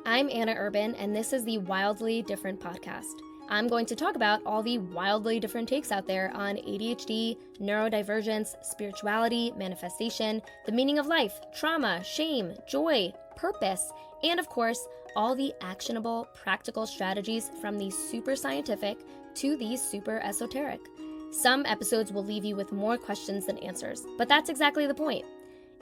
I'm Anna Urban, and this is the Wildly Different podcast. I'm going to talk about all the wildly different takes out there on ADHD, neurodivergence, spirituality, manifestation, the meaning of life, trauma, shame, joy, purpose, and of course, all the actionable, practical strategies from the super scientific to the super esoteric. Some episodes will leave you with more questions than answers, but that's exactly the point.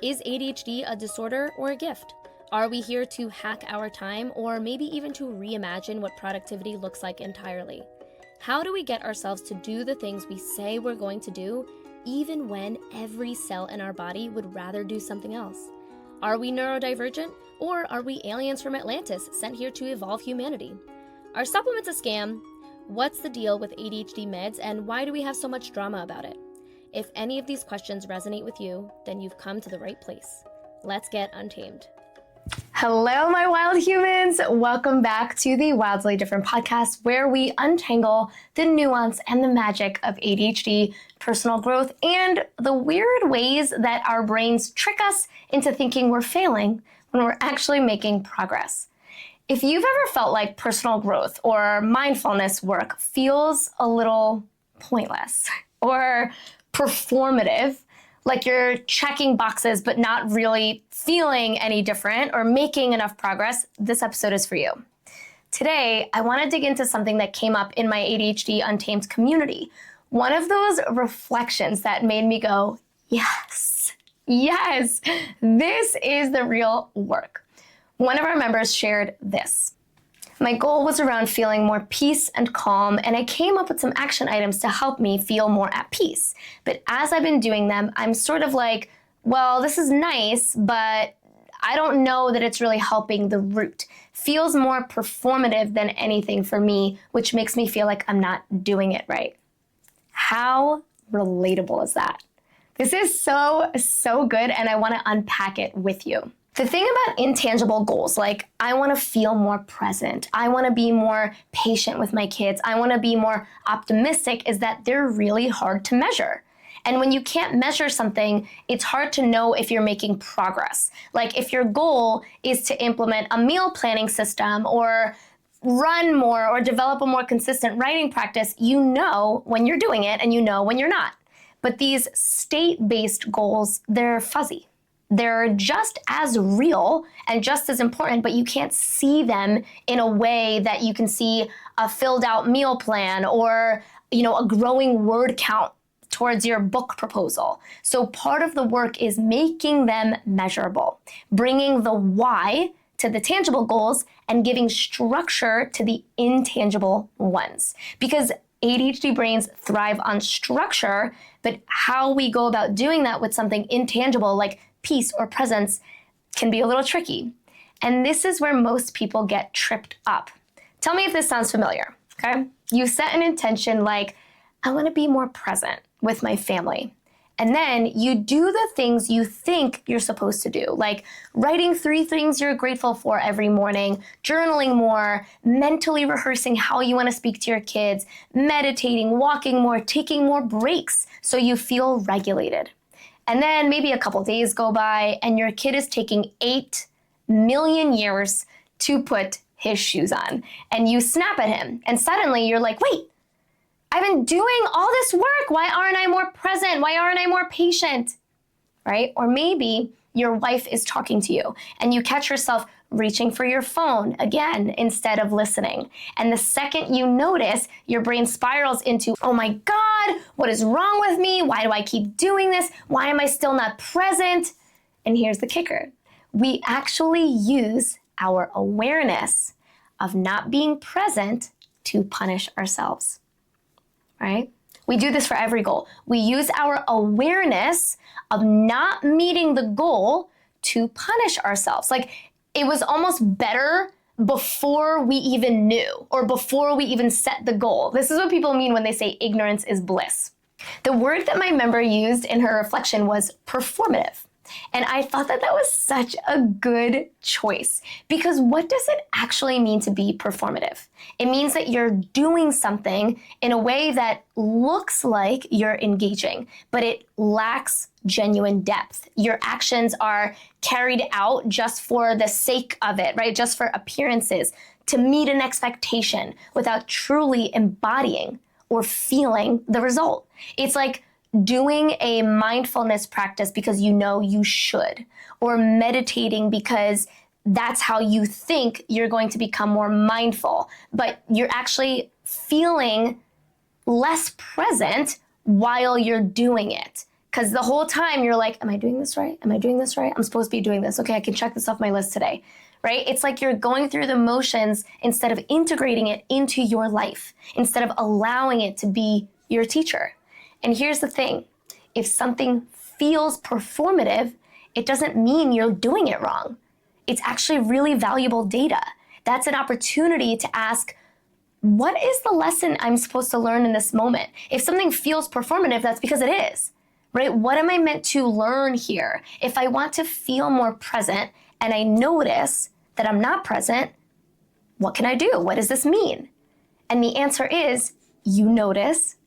Is ADHD a disorder or a gift? Are we here to hack our time or maybe even to reimagine what productivity looks like entirely? How do we get ourselves to do the things we say we're going to do, even when every cell in our body would rather do something else? Are we neurodivergent, or are we aliens from Atlantis sent here to evolve humanity? Are supplements a scam? What's the deal with ADHD meds, and why do we have so much drama about it? If any of these questions resonate with you, then you've come to the right place. Let's get untamed. Hello, my wild humans. Welcome back to the Wildly Different podcast, where we untangle the nuance and the magic of ADHD, personal growth, and the weird ways that our brains trick us into thinking we're failing when we're actually making progress. If you've ever felt like personal growth or mindfulness work feels a little pointless or performative, like you're checking boxes but not really feeling any different or making enough progress, this episode is for you. Today, I want to dig into something that came up in my ADHD Untamed community. One of those reflections that made me go, yes, this is the real work. One of our members shared this. My goal was around feeling more peace and calm, and I came up with some action items to help me feel more at peace. But as I've been doing them, I'm sort of like, well, this is nice, but I don't know that it's really helping the root. Feels more performative than anything for me, which makes me feel like I'm not doing it right. How relatable is that? This is so good, and I want to unpack it with you. The thing about intangible goals, like I want to feel more present, I want to be more patient with my kids, I want to be more optimistic, is that they're really hard to measure. And when you can't measure something, it's hard to know if you're making progress. Like if your goal is to implement a meal planning system or run more or develop a more consistent writing practice, you know when you're doing it and you know when you're not. But these state-based goals, they're fuzzy. They're just as real and just as important, but you can't see them in a way that you can see a filled out meal plan or, a growing word count towards your book proposal. So part of the work is making them measurable, bringing the why to the tangible goals and giving structure to the intangible ones. Because ADHD brains thrive on structure, but how we go about doing that with something intangible like peace or presence can be a little tricky. And this is where most people get tripped up. Tell me if this sounds familiar, okay? You set an intention like, I want to be more present with my family. And then you do the things you think you're supposed to do, like writing 3 things you're grateful for every morning, journaling more, mentally rehearsing how you want to speak to your kids, meditating, walking more, taking more breaks so you feel regulated. And then maybe a couple days go by and your kid is taking 8 million years to put his shoes on. And you snap at him and suddenly you're like, wait, I've been doing all this work. Why aren't I more present? Why aren't I more patient? Right? Or maybe your wife is talking to you and you catch yourself reaching for your phone again instead of listening. And the second you notice, your brain spirals into, oh my God, what is wrong with me? Why do I keep doing this? Why am I still not present? And here's the kicker. We actually use our awareness of not being present to punish ourselves, right? We do this for every goal. We use our awareness of not meeting the goal to punish ourselves. Like, it was almost better before we even knew or before we even set the goal. This is what people mean when they say ignorance is bliss. The word that my member used in her reflection was performative. And I thought that that was such a good choice, because what does it actually mean to be performative? It means that you're doing something in a way that looks like you're engaging, but it lacks genuine depth. Your actions are carried out just for the sake of it, right? Just for appearances, to meet an expectation without truly embodying or feeling the result. It's like doing a mindfulness practice because you know you should, or meditating because that's how you think you're going to become more mindful, but you're actually feeling less present while you're doing it. Because the whole time you're like, am I doing this right? Am I doing this right? I'm supposed to be doing this. Okay, I can check this off my list today, right? It's like you're going through the motions instead of integrating it into your life, instead of allowing it to be your teacher. And here's the thing, if something feels performative, it doesn't mean you're doing it wrong. It's actually really valuable data. That's an opportunity to ask, what is the lesson I'm supposed to learn in this moment? If something feels performative, that's because it is, right? What am I meant to learn here? If I want to feel more present and I notice that I'm not present, what can I do? What does this mean? And the answer is, you notice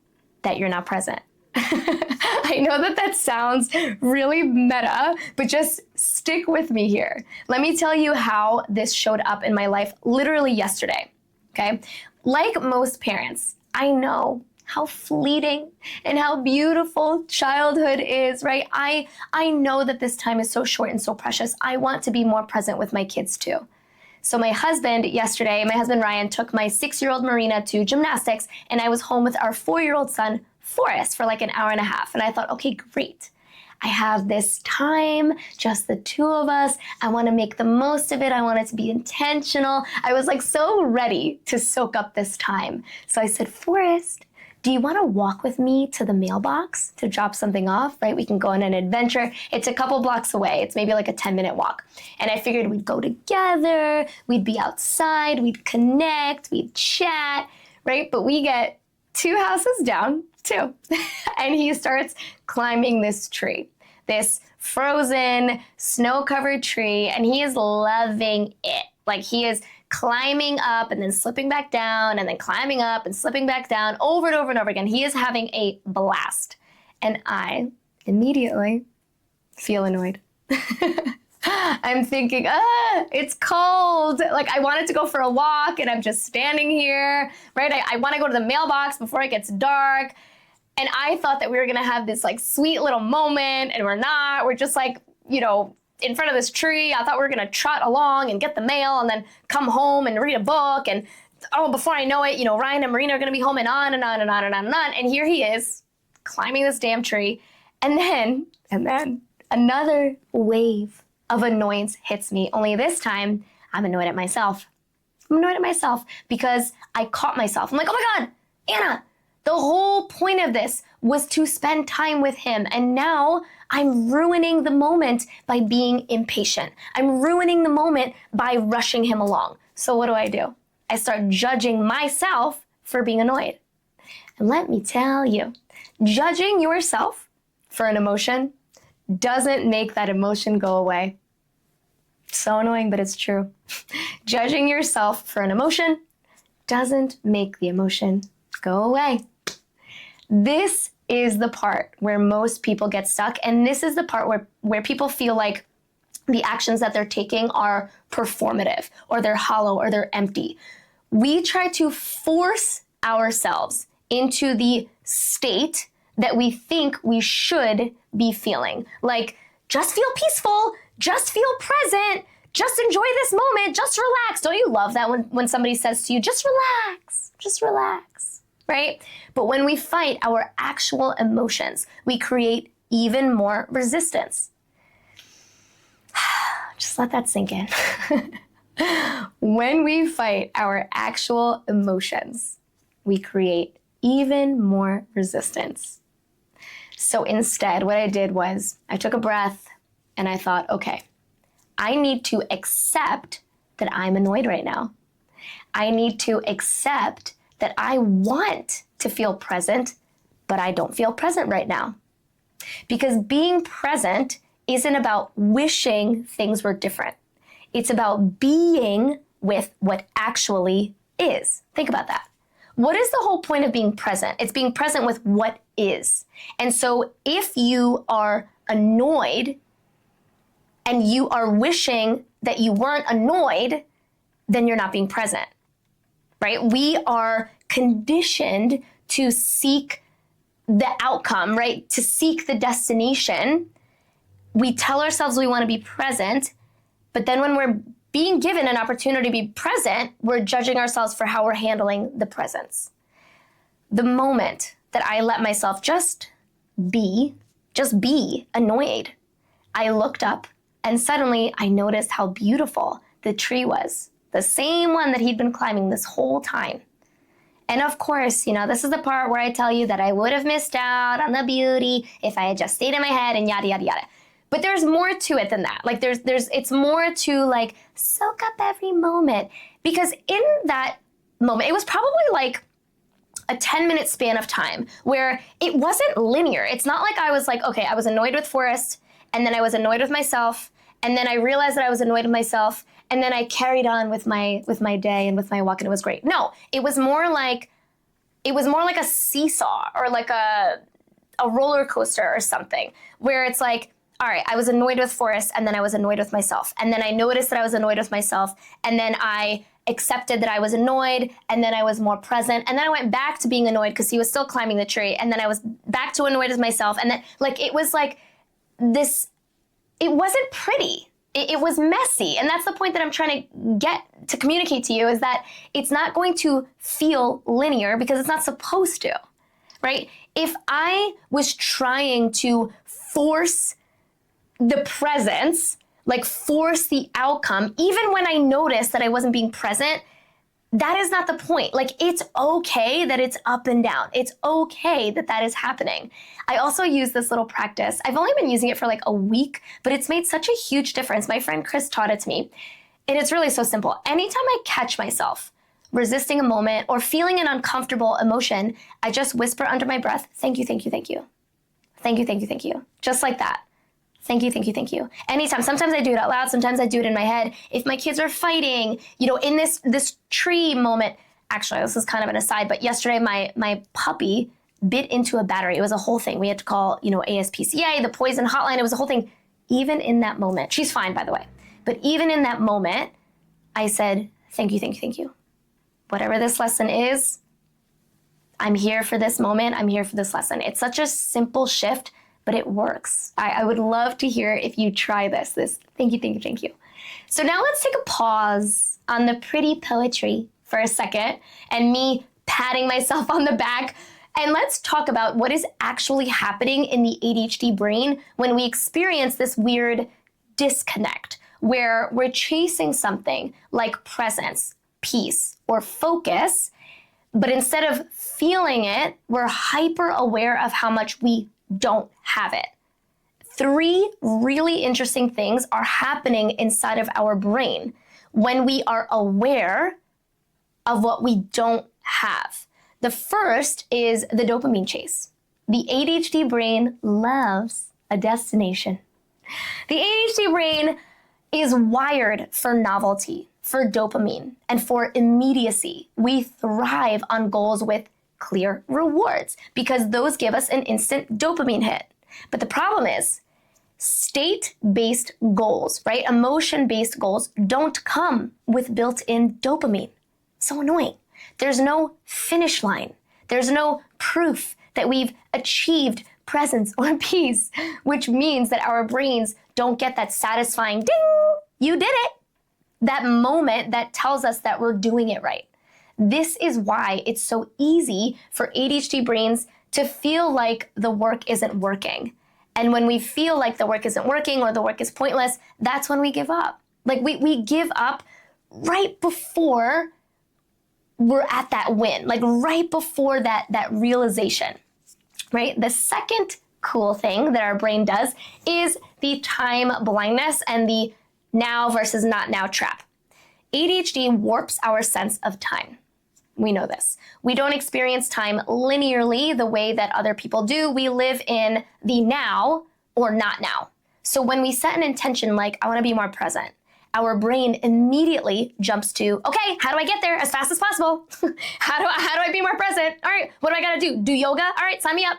that you're not present. I know that that sounds really meta, but just stick with me here. Let me tell you how this showed up in my life literally yesterday, okay? Like most parents, I know how fleeting and how beautiful childhood is, right? I know that this time is so short and so precious. I want to be more present with my kids too. So my husband Ryan took my 6-year-old Marina to gymnastics, and I was home with our 4-year-old son, Forrest, for like an hour and a half. And I thought, okay, great. I have this time, just the two of us. I want to make the most of it. I want it to be intentional. I was like so ready to soak up this time. So I said, Forrest, do you want to walk with me to the mailbox to drop something off, right? We can go on an adventure. It's a couple blocks away. It's maybe like a 10-minute walk. And I figured we'd go together, we'd be outside, we'd connect, we'd chat, right? But we get 2 houses down, too. And he starts climbing this tree, this frozen, snow-covered tree, and he is loving it. Like, he is climbing up and then slipping back down and then climbing up and slipping back down over and over and over again. He is having a blast. And I immediately feel annoyed. I'm thinking, it's cold. Like, I wanted to go for a walk and I'm just standing here, right? I want to go to the mailbox before it gets dark. And I thought that we were going to have this like sweet little moment, and we're not. We're just like, in front of this tree. I thought we were going to trot along and get the mail and then come home and read a book. And before I know it, Ryan and Marina are going to be home, and on and on and on and on and on. And here he is climbing this damn tree. And then another wave of annoyance hits me. Only this time I'm annoyed at myself. I'm annoyed at myself because I caught myself. I'm like, oh my God, Anna, the whole point of this was to spend time with him. And now I'm ruining the moment by being impatient. I'm ruining the moment by rushing him along. So what do? I start judging myself for being annoyed. And let me tell you, judging yourself for an emotion doesn't make that emotion go away. So annoying, but it's true. Judging yourself for an emotion doesn't make the emotion go away. This is the part where most people get stuck, and this is the part where people feel like the actions that they're taking are performative, or they're hollow, or they're empty. We try to force ourselves into the state that we think we should be feeling. Like, just feel peaceful, just feel present, just enjoy this moment, just relax. Don't you love that when somebody says to you, just relax, right? But when we fight our actual emotions, we create even more resistance. Just let that sink in. When we fight our actual emotions, we create even more resistance. So instead, what I did was I took a breath and I thought, okay, I need to accept that I'm annoyed right now. I need to accept that I want to feel present, but I don't feel present right now. Because being present isn't about wishing things were different. It's about being with what actually is. Think about that. What is the whole point of being present? It's being present with what is. And so if you are annoyed and you are wishing that you weren't annoyed, then you're not being present, right? We are conditioned to seek the outcome, right? To seek the destination. We tell ourselves we want to be present, but then when we're being given an opportunity to be present, we're judging ourselves for how we're handling the presence. The moment that I let myself just be annoyed, I looked up and suddenly I noticed how beautiful the tree was, the same one that he'd been climbing this whole time. And of course, this is the part where I tell you that I would have missed out on the beauty if I had just stayed in my head and yada, yada, yada. But there's more to it than that. Like it's more to like soak up every moment, because in that moment, it was probably like a 10-minute span of time where it wasn't linear. It's not like I was like, okay, I was annoyed with Forrest, and then I was annoyed with myself, and then I realized that I was annoyed with myself, and then I carried on with my day and with my walk, and it was great. No, it was more like a seesaw or like a roller coaster or something, where it's like, all right, I was annoyed with Forrest, and then I was annoyed with myself. And then I noticed that I was annoyed with myself, and then I accepted that I was annoyed, and then I was more present. And then I went back to being annoyed because he was still climbing the tree, and then I was back to annoyed with myself. And then it was like this, it wasn't pretty. It was messy. And that's the point that I'm trying to get to communicate to you, is that it's not going to feel linear because it's not supposed to, right? If I was trying to force the presence, like force the outcome, even when I noticed that I wasn't being present, that is not the point. Like, it's okay that it's up and down. It's okay that that is happening. I also use this little practice. I've only been using it for like a week, but it's made such a huge difference. My friend Chris taught it to me. And it's really so simple. Anytime I catch myself resisting a moment or feeling an uncomfortable emotion, I just whisper under my breath, thank you, thank you, thank you. Thank you, thank you, thank you. Just like that. Thank you, thank you, thank you. Anytime. Sometimes I do it out loud. Sometimes I do it in my head. If my kids are fighting, in this tree moment. Actually, this is kind of an aside, but yesterday my puppy bit into a battery. It was a whole thing. We had to call, ASPCA, the poison hotline. It was a whole thing. Even in that moment, she's fine, by the way. But even in that moment, I said, thank you, thank you, thank you. Whatever this lesson is, I'm here for this moment. I'm here for this lesson. It's such a simple shift, but it works. I would love to hear if you try this. Thank you, thank you, thank you. So now let's take a pause on the pretty poetry for a second and me patting myself on the back. And let's talk about what is actually happening in the ADHD brain when we experience this weird disconnect where we're chasing something like presence, peace, or focus, but instead of feeling it, we're hyper aware of how much we don't have it. 3 really interesting things are happening inside of our brain when we are aware of what we don't have. The first is the dopamine chase. The ADHD brain loves a destination. The ADHD brain is wired for novelty, for dopamine, and for immediacy. We thrive on goals with clear rewards because those give us an instant dopamine hit. But the problem is state-based goals, right? Emotion-based goals don't come with built-in dopamine. So annoying. There's no finish line. There's no proof that we've achieved presence or peace, which means that our brains don't get that satisfying ding, you did it. That moment that tells us that we're doing it right. This is why it's so easy for ADHD brains to feel like the work isn't working. And when we feel like the work isn't working or the work is pointless, that's when we give up. Like we give up right before we're at that win, like right before that realization, right? The second cool thing that our brain does is the time blindness and the now versus not now trap. ADHD warps our sense of time. We know this. We don't experience time linearly the way that other people do. We live in the now or not now. So when we set an intention like, I want to be more present, our brain immediately jumps to, okay, how do I get there as fast as possible? How do I be more present? All right, what do I gotta do? Do yoga? All right, sign me up,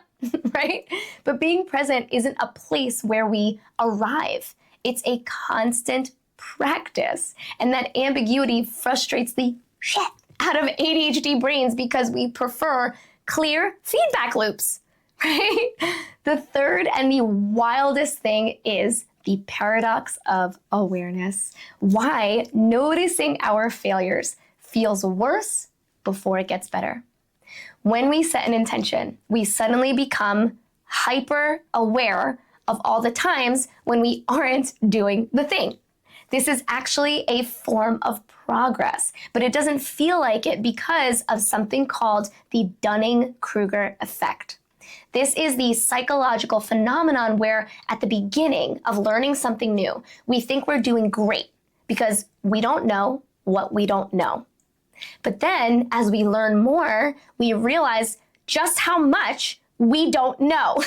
right? But being present isn't a place where we arrive. It's a constant practice. And that ambiguity frustrates the shit out of ADHD brains because we prefer clear feedback loops, right? The third and the wildest thing is the paradox of awareness. Why noticing our failures feels worse before it gets better. When we set an intention, we suddenly become hyper aware of all the times when we aren't doing the thing. This is actually a form of progress, but it doesn't feel like it because of something called the Dunning-Kruger effect. This is the psychological phenomenon where at the beginning of learning something new, we think we're doing great because we don't know what we don't know. But then as we learn more, we realize just how much we don't know.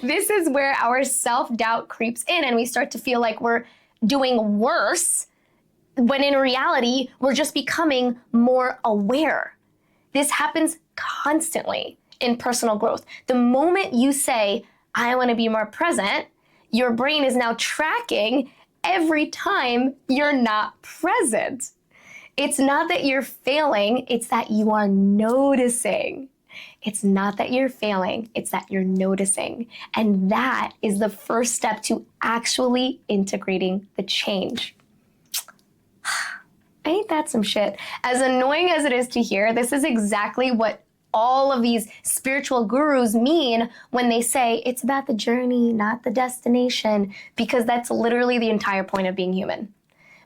This is where our self-doubt creeps in and we start to feel like we're doing worse when in reality, we're just becoming more aware. This happens constantly in personal growth. The moment you say, I want to be more present, your brain is now tracking every time you're not present. It's not that you're failing, it's that you are noticing. It's not that you're failing, it's that you're noticing. And that is the first step to actually integrating the change. Ain't that some shit? As annoying as it is to hear, this is exactly what all of these spiritual gurus mean when they say it's about the journey, not the destination, because that's literally the entire point of being human.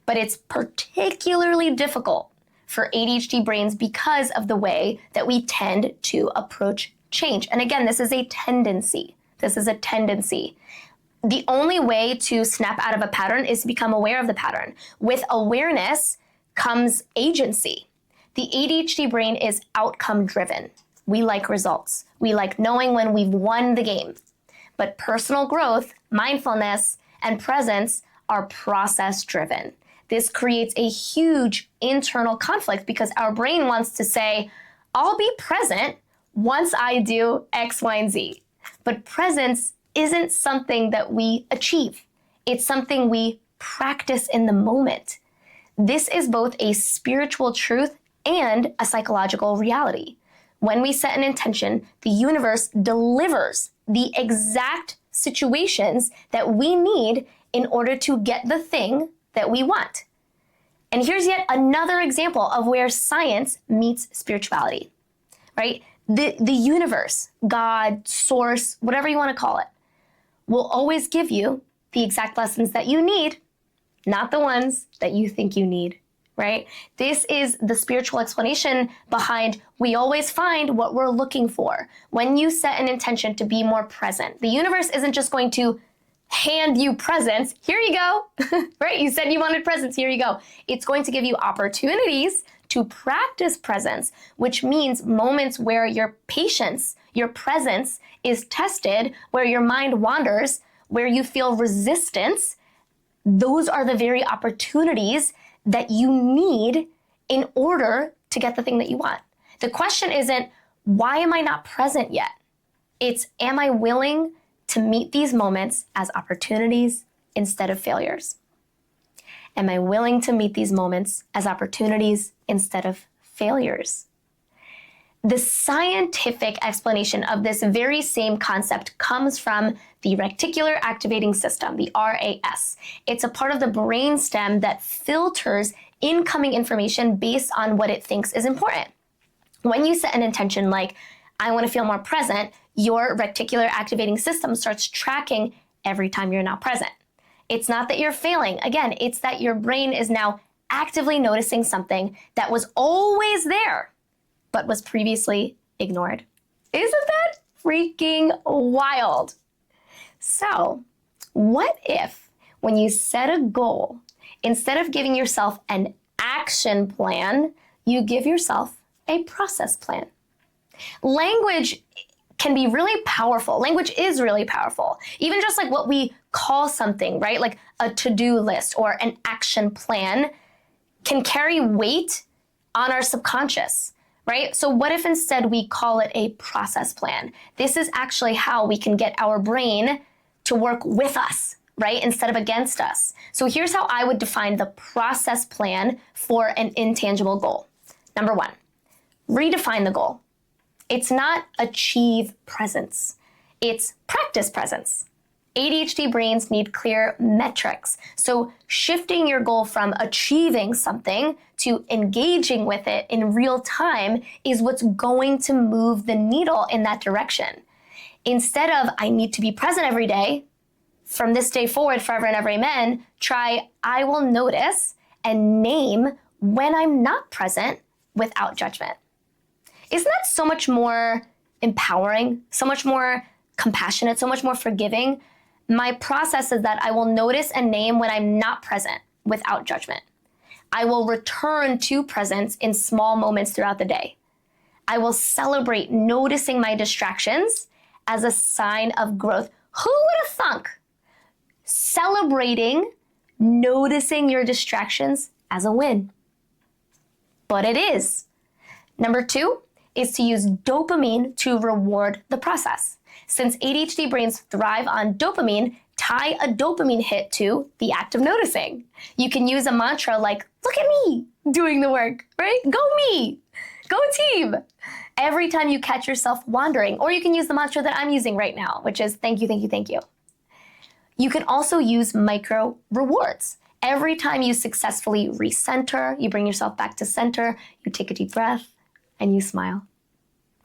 But it's particularly difficult for ADHD brains because of the way that we tend to approach change. And again, this is a tendency. This is a tendency. The only way to snap out of a pattern is to become aware of the pattern. With awareness comes agency. The ADHD brain is outcome driven. We like results. We like knowing when we've won the game. But personal growth, mindfulness, and presence are process driven. This creates a huge internal conflict because our brain wants to say, I'll be present once I do X, Y, and Z. But presence isn't something that we achieve. It's something we practice in the moment. This is both a spiritual truth and a psychological reality. When we set an intention, the universe delivers the exact situations that we need in order to get the thing that we want. And here's yet another example of where science meets spirituality, right? The universe, God, source, whatever you want to call it, will always give you the exact lessons that you need, not the ones that you think you need, right? This is the spiritual explanation behind we always find what we're looking for. When you set an intention to be more present, the universe isn't just going to hand you presents. Here you go, right? You said you wanted presents. Here you go. It's going to give you opportunities to practice presence, which means moments where your patience, your presence is tested, where your mind wanders, where you feel resistance. Those are the very opportunities that you need in order to get the thing that you want. The question isn't, why am I not present yet? It's, am I willing to meet these moments as opportunities instead of failures? Am I willing to meet these moments as opportunities instead of failures? The scientific explanation of this very same concept comes from the reticular activating system, the RAS. It's a part of the brainstem that filters incoming information based on what it thinks is important. When you set an intention like, I want to feel more present, your reticular activating system starts tracking every time you're not present. It's not that you're failing. Again, it's that your brain is now actively noticing something that was always there, but was previously ignored. Isn't that freaking wild? So, what if when you set a goal, instead of giving yourself an action plan, you give yourself a process plan? Language can be really powerful. Language is really powerful. Even just like what we call something, right? Like a to-do list or an action plan can carry weight on our subconscious, right? So what if instead we call it a process plan? This is actually how we can get our brain to work with us, right? Instead of against us. So here's how I would define the process plan for an intangible goal. Number one, redefine the goal. It's not achieve presence. It's practice presence. ADHD brains need clear metrics. So shifting your goal from achieving something to engaging with it in real time is what's going to move the needle in that direction. Instead of, I need to be present every day, from this day forward, forever and ever, amen, try, I will notice and name when I'm not present without judgment. Isn't that so much more empowering, so much more compassionate, so much more forgiving? My process is that I will notice and name when I'm not present without judgment. I will return to presence in small moments throughout the day. I will celebrate noticing my distractions as a sign of growth. Who would have thunk? Celebrating noticing your distractions as a win. But it is. Number two is to use dopamine to reward the process. Since ADHD brains thrive on dopamine, tie a dopamine hit to the act of noticing. You can use a mantra like, look at me doing the work, right? Go me, go team. Every time you catch yourself wandering, or you can use the mantra that I'm using right now, which is thank you, thank you, thank you. You can also use micro rewards. Every time you successfully recenter, you bring yourself back to center, you take a deep breath and you smile,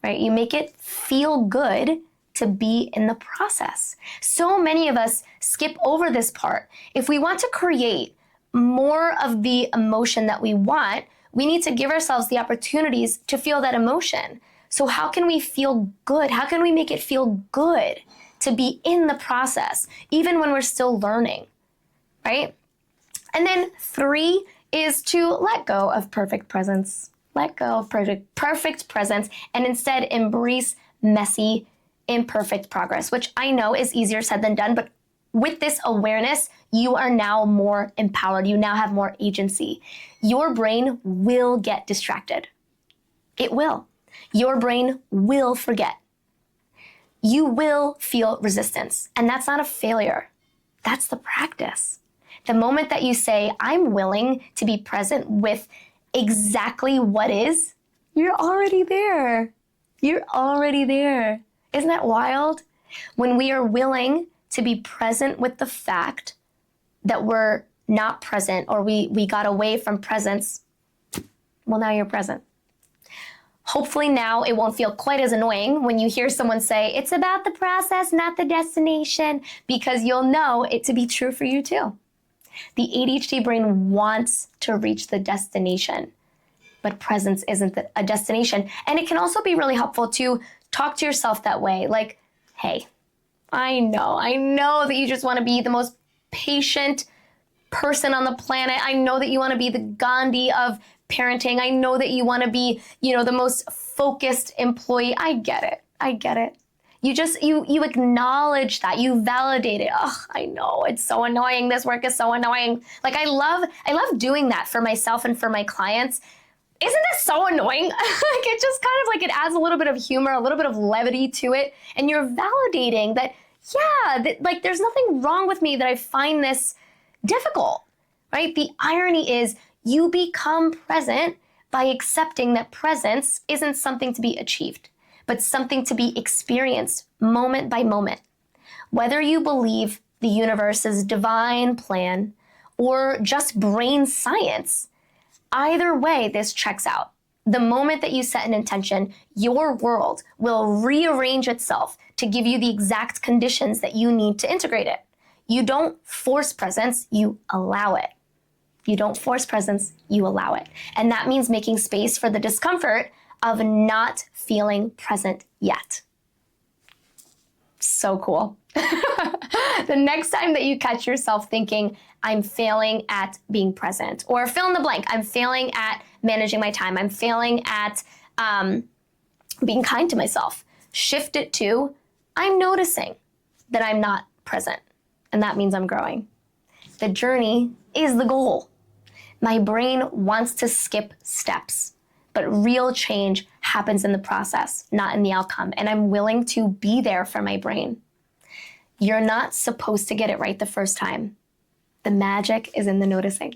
right? You make it feel good to be in the process. So many of us skip over this part. If we want to create more of the emotion that we want, we need to give ourselves the opportunities to feel that emotion. So how can we feel good? How can we make it feel good to be in the process, even when we're still learning, right? And then three is to let go of perfect presence. Let go of perfect presence and instead embrace messy, imperfect progress, which I know is easier said than done, but with this awareness, you are now more empowered. You now have more agency. Your brain will get distracted. It will. Your brain will forget. You will feel resistance, and that's not a failure. That's the practice. The moment that you say, I'm willing to be present with exactly what is, you're already there. You're already there. Isn't that wild? When we are willing to be present with the fact that we're not present or we got away from presence, well, now you're present. Hopefully now it won't feel quite as annoying when you hear someone say, it's about the process, not the destination, because you'll know it to be true for you too. The ADHD brain wants to reach the destination, but presence isn't a destination. And it can also be really helpful to talk to yourself that way. Like, hey, I know that you just want to be the most patient person on the planet. I know that you want to be the Gandhi of parenting. I know that you want to be, the most focused employee. I get it. You acknowledge that, you validate it. Oh, I know, it's so annoying. This work is so annoying. Like I love doing that for myself and for my clients. Isn't this so annoying? Like it just kind of like it adds a little bit of humor, a little bit of levity to it. And you're validating that, like there's nothing wrong with me that I find this difficult, right? The irony is you become present by accepting that presence isn't something to be achieved, but something to be experienced moment by moment. Whether you believe the universe's divine plan or just brain science, either way, this checks out. The moment that you set an intention, your world will rearrange itself to give you the exact conditions that you need to integrate it. You don't force presence, you allow it. You don't force presence, you allow it. And that means making space for the discomfort of not feeling present yet. So cool. The next time that you catch yourself thinking, I'm failing at being present, or fill in the blank, I'm failing at managing my time, I'm failing at being kind to myself, shift it to, I'm noticing that I'm not present. and that means I'm growing. The journey is the goal. My brain wants to skip steps, but real change happens in the process, not in the outcome, and I'm willing to be there for my brain. You're not supposed to get it right the first time. The magic is in the noticing.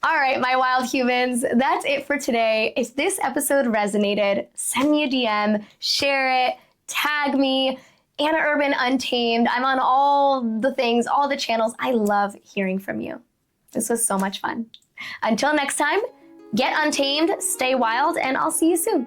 All right, my wild humans, that's it for today. If this episode resonated, send me a DM, share it, tag me, Anna Urban Untamed. I'm on all the things, all the channels. I love hearing from you. This was so much fun. Until next time, get untamed, stay wild, and I'll see you soon.